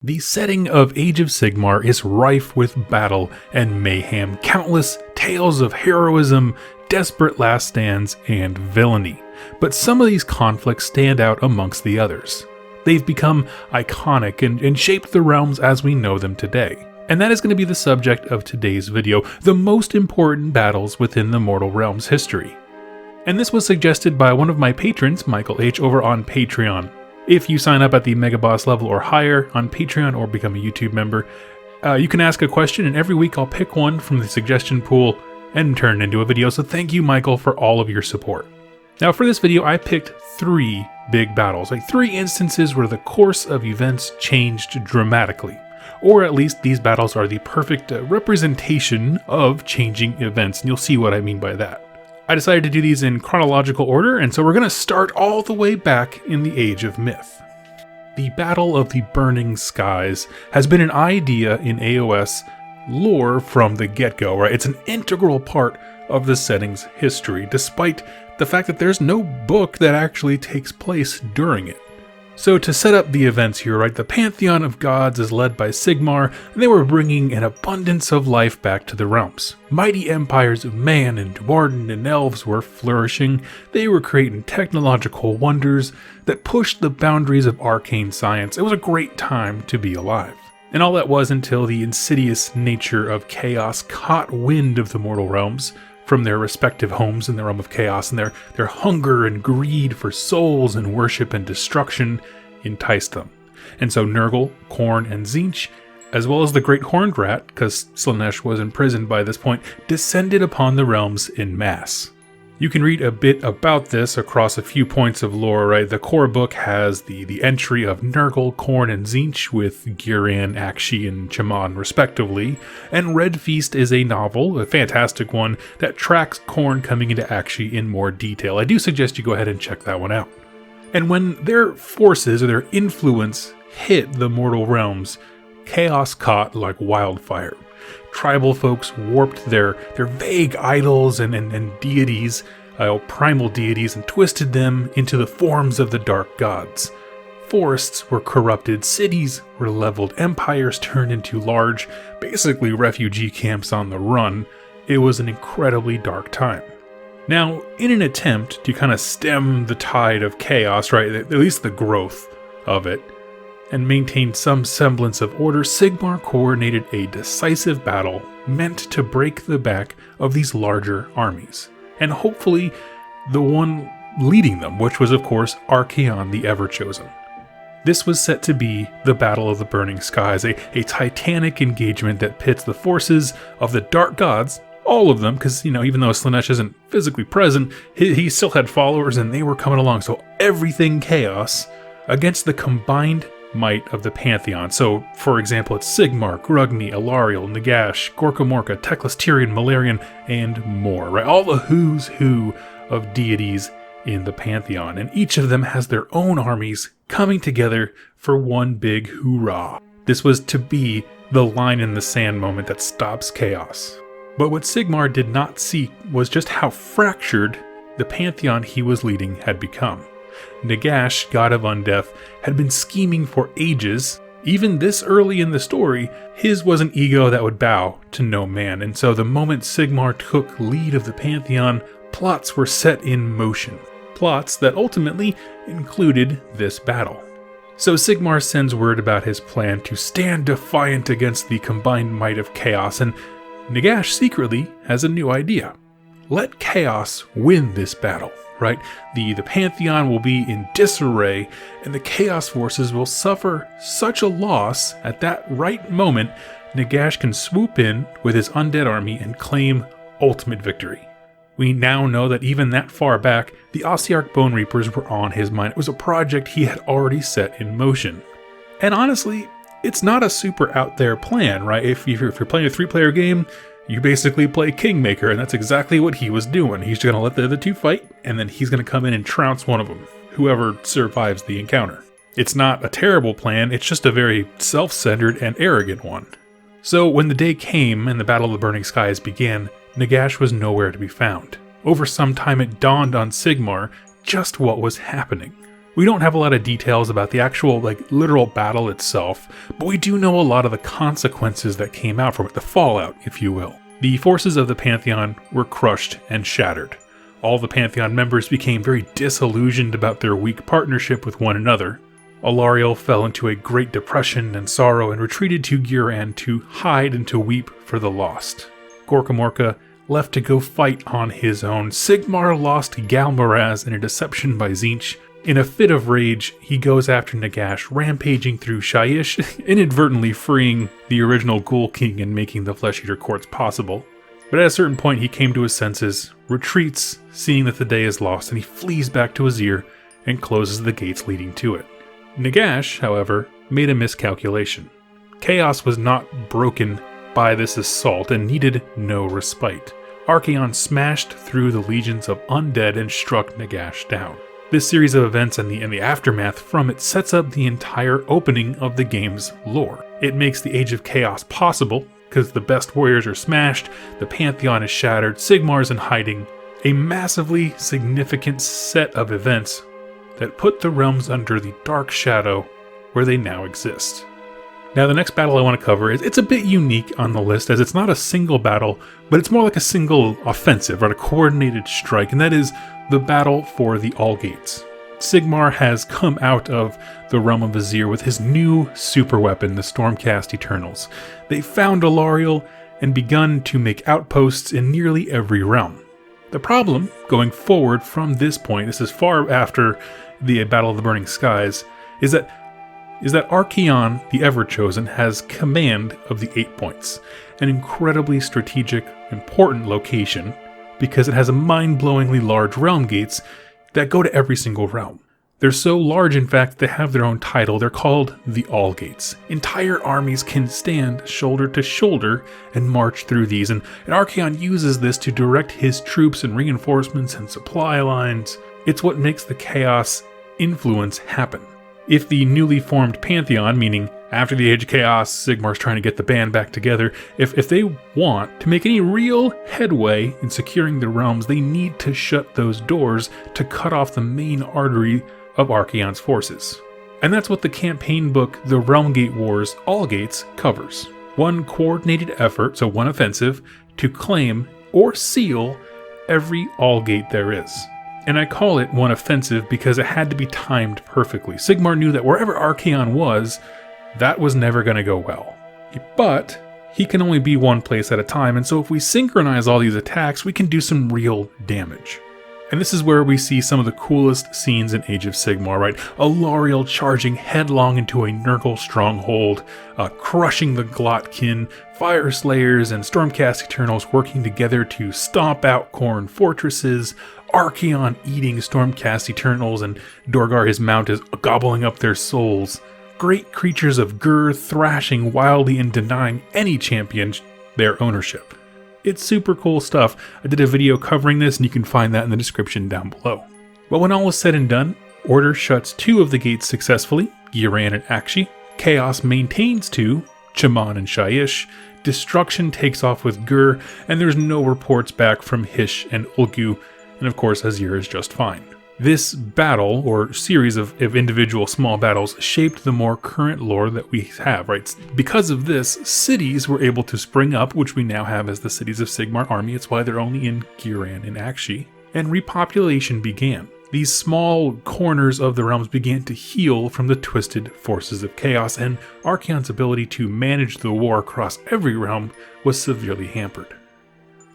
The setting of Age of Sigmar is rife with battle and mayhem, countless tales of heroism, desperate last stands, and villainy. But some of these conflicts stand out amongst the others. They've become iconic and shaped the realms as we know them today. And that is going to be the subject of today's video, the most important battles within the Mortal Realms history. And this was suggested by one of my patrons, Michael H, over on Patreon. If you sign up at the Mega Boss level or higher on Patreon or become a YouTube member, you can ask a question, and every week I'll pick one from the suggestion pool and turn it into a video. So thank you, Michael, for all of your support. Now for this video, I picked 3 big battles, like 3 instances where the course of events changed dramatically. Or at least these battles are the perfect representation of changing events, and you'll see what I mean by that. I decided to do these in chronological order, and so we're going to start all the way back in the Age of Myth. The Battle of the Burning Skies has been an idea in AOS lore from the get-go, right? It's an integral part of the setting's history, despite the fact that there's no book that actually takes place during it. So to set up the events here, right, the pantheon of gods is led by Sigmar, and they were bringing an abundance of life back to the realms. Mighty empires of man and dwarven and elves were flourishing. They were creating technological wonders that pushed the boundaries of arcane science. It was a great time to be alive. And all that was until the insidious nature of chaos caught wind of the mortal realms from their respective homes in the realm of chaos, and their hunger and greed for souls and worship and destruction enticed them. And so Nurgle, Khorne, and Tzeentch, as well as the Great Horned Rat, because Slaanesh was imprisoned by this point, descended upon the realms en masse. You can read a bit about this across a few points of lore, right? The core book has the entry of Nurgle, Khorne, and Tzeentch with Ghyran, Akshi, and Chaman respectively, and Red Feast is a novel, a fantastic one, that tracks Khorne coming into Akshi in more detail. I do suggest you go ahead and check that one out. And when their forces or their influence hit the mortal realms, chaos caught like wildfire. Tribal folks warped their vague idols and deities, primal deities, and twisted them into the forms of the dark gods. Forests were corrupted, cities were leveled, empires turned into large, basically refugee camps on the run. It was an incredibly dark time. Now, in an attempt to kind of stem the tide of chaos, right, at least the growth of it, and maintained some semblance of order, Sigmar coordinated a decisive battle meant to break the back of these larger armies, and hopefully the one leading them, which was of course Archaon the Everchosen. This was set to be the Battle of the Burning Skies, a titanic engagement that pits the forces of the Dark Gods, all of them, because, even though Slaanesh isn't physically present, he still had followers and they were coming along, so everything chaos, against the combined might of the pantheon. So, for example, it's Sigmar, Grugni, Alariel, Nagash, Gorkamorka, Teclis, Tyrion, Malarian, and more, right? All the who's who of deities in the pantheon, and each of them has their own armies coming together for one big hoorah. This was to be the line in the sand moment that stops chaos. But what Sigmar did not see was just how fractured the pantheon he was leading had become. Nagash, god of undeath, had been scheming for ages. Even this early in the story, his was an ego that would bow to no man, and so the moment Sigmar took lead of the pantheon, plots were set in motion. Plots that ultimately included this battle. So Sigmar sends word about his plan to stand defiant against the combined might of chaos, and Nagash secretly has a new idea. Let chaos win this battle. Right? The pantheon will be in disarray, and the chaos forces will suffer such a loss at that right moment, Nagash can swoop in with his undead army and claim ultimate victory. We now know that even that far back, the Ossiarch Bone Reapers were on his mind. It was a project he had already set in motion. And honestly, it's not a super out there plan, right? If you're playing a 3-player game, you basically play Kingmaker, and that's exactly what he was doing. He's going to let the other 2 fight, and then he's going to come in and trounce one of them, whoever survives the encounter. It's not a terrible plan, it's just a very self-centered and arrogant one. So when the day came and the Battle of the Burning Skies began, Nagash was nowhere to be found. Over some time it dawned on Sigmar just what was happening. We don't have a lot of details about the actual, literal battle itself, but we do know a lot of the consequences that came out from it, the fallout, if you will. The forces of the Pantheon were crushed and shattered. All the Pantheon members became very disillusioned about their weak partnership with one another. Alarielle fell into a great depression and sorrow and retreated to Ghyran to hide and to weep for the lost. Gorkamorka left to go fight on his own. Sigmar lost Galmaraz in a deception by Tzeentch. In a fit of rage, he goes after Nagash, rampaging through Shyish, inadvertently freeing the original Ghoul King and making the Flesh Eater courts possible. But at a certain point he came to his senses, retreats, seeing that the day is lost, and he flees back to Azir and closes the gates leading to it. Nagash, however, made a miscalculation. Chaos was not broken by this assault and needed no respite. Archaon smashed through the legions of undead and struck Nagash down. This series of events and the aftermath from it sets up the entire opening of the game's lore. It makes the Age of Chaos possible, because the best warriors are smashed, the Pantheon is shattered, Sigmar's in hiding. A massively significant set of events that put the realms under the dark shadow where they now exist. Now the next battle I want to cover it's a bit unique on the list, as it's not a single battle, but it's more like a single offensive, or a coordinated strike, and that is the battle for the Allgates. Sigmar has come out of the realm of Azir with his new super weapon, the Stormcast Eternals. They found Alarielle and begun to make outposts in nearly every realm. The problem, going forward from this point, this is far after the Battle of the Burning Skies, is that Archaon, the Everchosen, has command of the 8 points, an incredibly strategic, important location, because it has a mind-blowingly large realm gates that go to every single realm. They're so large, in fact, they have their own title. They're called the Allgates. Entire armies can stand shoulder to shoulder and march through these, and Archaon uses this to direct his troops and reinforcements and supply lines. It's what makes the chaos influence happen. If the newly formed Pantheon, meaning after the Age of Chaos, Sigmar's trying to get the band back together, if they want to make any real headway in securing the realms, they need to shut those doors to cut off the main artery of Archaon's forces. And that's what the campaign book, The Realm Gate Wars, Allgates, covers. One coordinated effort, so one offensive, to claim or seal every Allgate there is. And I call it one offensive because it had to be timed perfectly. Sigmar knew that wherever Archaon was, that was never going to go well. But he can only be one place at a time, and so if we synchronize all these attacks, we can do some real damage. And this is where we see some of the coolest scenes in Age of Sigmar, right? Alarielle charging headlong into a Nurgle stronghold, crushing the Glotkin, Fire Slayers and Stormcast Eternals working together to stomp out Khorne fortresses, Archaon eating Stormcast Eternals, and Dorgar, his mount, is gobbling up their souls. Great creatures of Ghur thrashing wildly and denying any champion their ownership. It's super cool stuff. I did a video covering this, and you can find that in the description down below. But when all is said and done, Order shuts 2 of the gates successfully, Ghyran and Akshi. Chaos maintains 2, Chaman and Shyish. Destruction takes off with Ghur, and there's no reports back from Hysh and Ulgu, and of course Azir is just fine. This battle, or series of individual small battles, shaped the more current lore that we have, right? Because of this, cities were able to spring up, which we now have as the Cities of Sigmar army. It's why they're only in Ghyran and Akshi. And repopulation began. These small corners of the realms began to heal from the twisted forces of chaos, and Archaon's ability to manage the war across every realm was severely hampered.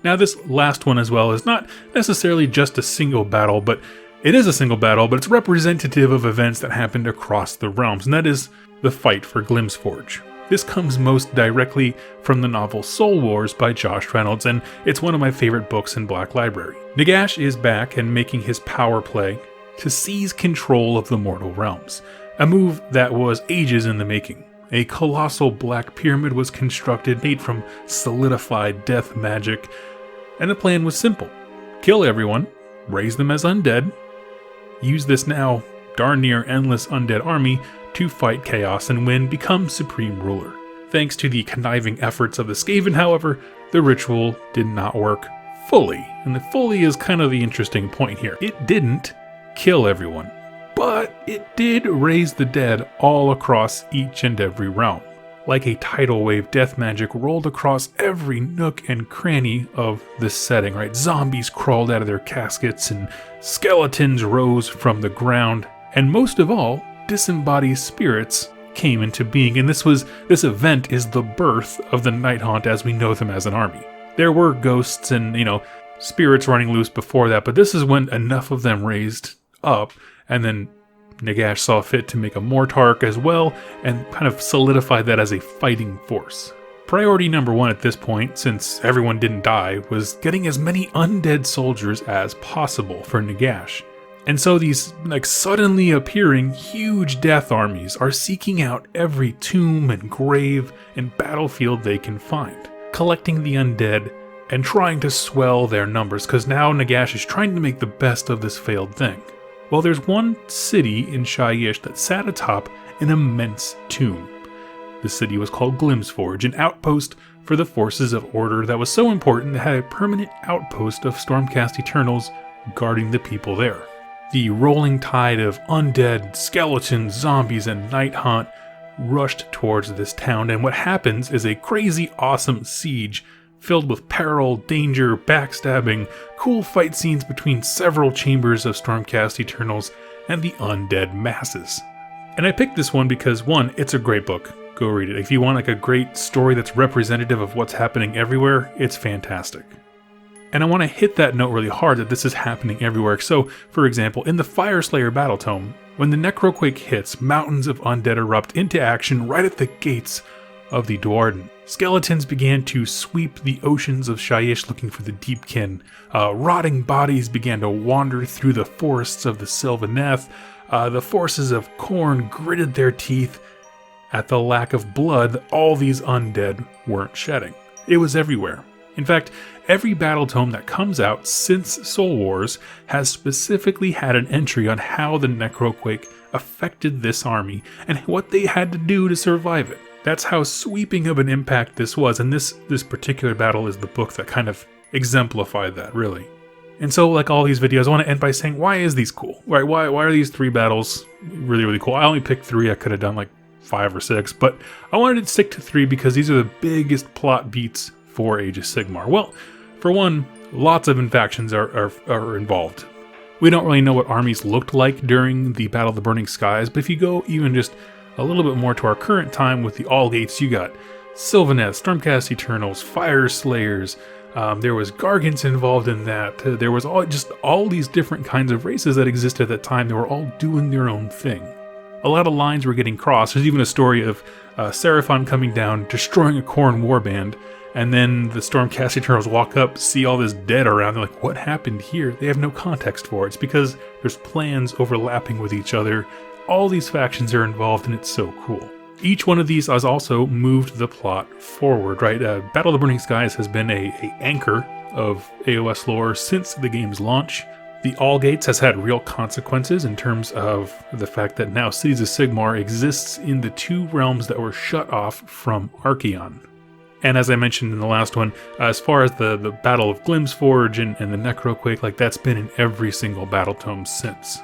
Now this last one as well is not necessarily just a single battle, but it is a single battle, but it's representative of events that happened across the realms, and that is the fight for Glimsforge. This comes most directly from the novel Soul Wars by Josh Reynolds, and it's one of my favorite books in Black Library. Nagash is back and making his power play to seize control of the mortal realms, a move that was ages in the making. A colossal black pyramid was constructed made from solidified death magic, and the plan was simple. Kill everyone, raise them as undead, use this now darn near endless undead army to fight chaos and win, become supreme ruler. Thanks to the conniving efforts of the Skaven, however, the ritual did not work fully. And the fully is kind of the interesting point here. It didn't kill everyone, but it did raise the dead all across each and every realm. Like a tidal wave, death magic rolled across every nook and cranny of this setting, right? Zombies crawled out of their caskets and skeletons rose from the ground. And most of all, disembodied spirits came into being. And this event is the birth of the Night Haunt as we know them as an army. There were ghosts and, spirits running loose before that, but this is when enough of them raised up, and then Nagash saw fit to make a Mortarch as well, and kind of solidify that as a fighting force. Priority number one at this point, since everyone didn't die, was getting as many undead soldiers as possible for Nagash. And so these suddenly appearing huge death armies are seeking out every tomb and grave and battlefield they can find, collecting the undead and trying to swell their numbers, because now Nagash is trying to make the best of this failed thing. Well, there's one city in Shyish that sat atop an immense tomb. The city was called Glimsforge, an outpost for the forces of order that was so important that had a permanent outpost of Stormcast Eternals guarding the people there. The rolling tide of undead, skeletons, zombies, and Night Haunt rushed towards this town, and what happens is a crazy awesome siege filled with peril, danger, backstabbing, cool fight scenes between several chambers of Stormcast Eternals and the undead masses. And I picked this one because, one, it's a great book. Go read it. If you want a great story that's representative of what's happening everywhere, it's fantastic. And I want to hit that note really hard that this is happening everywhere. So, for example, in the Fireslayer Battle Tome, when the Necroquake hits, mountains of undead erupt into action right at the gates of the Duarden. Skeletons began to sweep the oceans of Shyish looking for the Deepkin. Rotting bodies began to wander through the forests of the Sylvaneth. The forces of Khorne gritted their teeth at the lack of blood all these undead weren't shedding. It was everywhere. In fact, every battle tome that comes out since Soul Wars has specifically had an entry on how the Necroquake affected this army and what they had to do to survive it. That's how sweeping of an impact this was, and this particular battle is the book that kind of exemplified that, really. And so, like all these videos, I want to end by saying, why is these cool? Right? Why are these 3 battles really, really cool? I only picked 3, I could have done 5 or 6, but I wanted to stick to 3 because these are the biggest plot beats for Age of Sigmar. Well, for one, lots of infactions are involved. We don't really know what armies looked like during the Battle of the Burning Skies, but if you go even just a little bit more to our current time with the Allgates, you got Sylvaneth, Stormcast Eternals, Fire Slayers, there was Gargants involved in that, there was all these different kinds of races that existed at that time. They were all doing their own thing. A lot of lines were getting crossed. There's even a story of Seraphon coming down, destroying a Khorne warband, and then the Stormcast Eternals walk up, see all this dead around, they're like, what happened here? They have no context for it. It's because there's plans overlapping with each other. All these factions are involved, and it's so cool. Each one of these has also moved the plot forward, right? Battle of the Burning Skies has been a anchor of AOS lore since the game's launch. The Allgates has had real consequences in terms of the fact that now Cities of Sigmar exists in the 2 realms that were shut off from Archaon. And as I mentioned in the last one, as far as the Battle of Glimsforge and the Necroquake, that's been in every single battle tome since.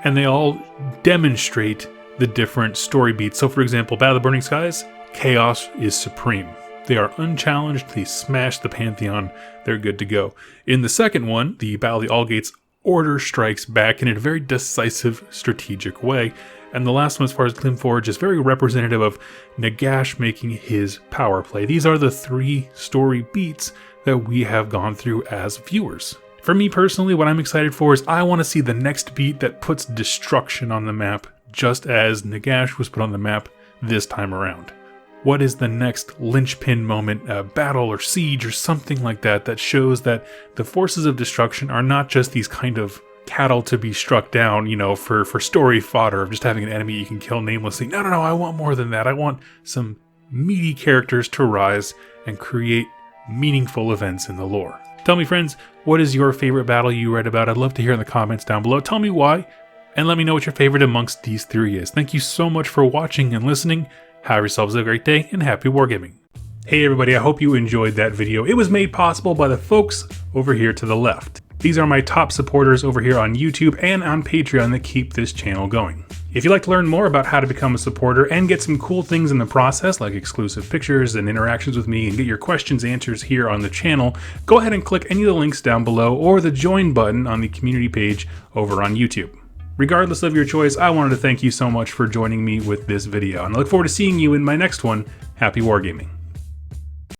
And they all demonstrate the different story beats. So for example, Battle of the Burning Skies, chaos is supreme. They are unchallenged, they smash the Pantheon, they're good to go. In the second one, the Battle of the Allgates, order strikes back in a very decisive, strategic way. And the last one, as far as Glimforge, is very representative of Nagash making his power play. These are the 3 story beats that we have gone through as viewers. For me personally, what I'm excited for is I want to see the next beat that puts destruction on the map, just as Nagash was put on the map this time around. What is the next linchpin moment, battle or siege or something like that shows that the forces of destruction are not just these kind of cattle to be struck down, for story fodder of just having an enemy you can kill namelessly. No, I want more than that. I want some meaty characters to rise and create meaningful events in the lore. Tell me, friends, what is your favorite battle you read about? I'd love to hear in the comments down below. Tell me why, and let me know what your favorite amongst these 3 is. Thank you so much for watching and listening. Have yourselves a great day, and happy wargaming. Hey everybody, I hope you enjoyed that video. It was made possible by the folks over here to the left. These are my top supporters over here on YouTube and on Patreon that keep this channel going. If you'd like to learn more about how to become a supporter and get some cool things in the process, like exclusive pictures and interactions with me and get your questions answered here on the channel, go ahead and click any of the links down below or the join button on the community page over on YouTube. Regardless of your choice, I wanted to thank you so much for joining me with this video, and I look forward to seeing you in my next one. Happy wargaming.